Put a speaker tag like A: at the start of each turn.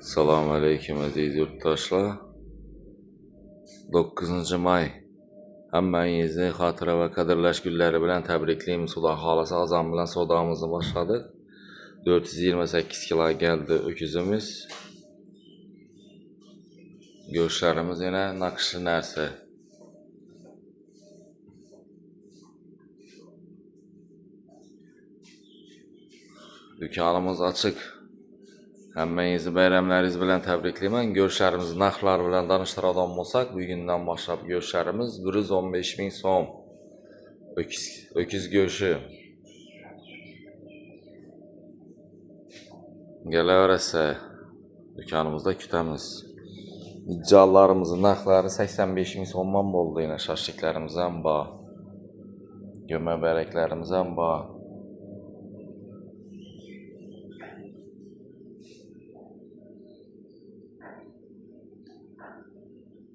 A: Assalomu alaykum aziz yurtdoshlar. 9 may hammangizni xotira va qadrlash kunlari bilan tabriklaymiz. Xudo xolasa azon bilan savdomizni boshladik. 428 kilo geldi öküzümüz. Go'shtlarimiz yana naqshli narsa. Dükkanımız açık. Hammangizni bayramlaringiz bilan tabriklayman. Go'shtlarimiz narxlari bilan tanishtiradigan bo'lsak, bugundan boshlab go'shtlarimiz 115 ming so'm. Öküz go'shti. Gelaverasa dükkanımızda kutamiz. İcallarımızın narxlari 85 ming so'mdan bo'ldi. Yana shashliklarimiz ham bor. Gömə bərəklərimiz ham bor.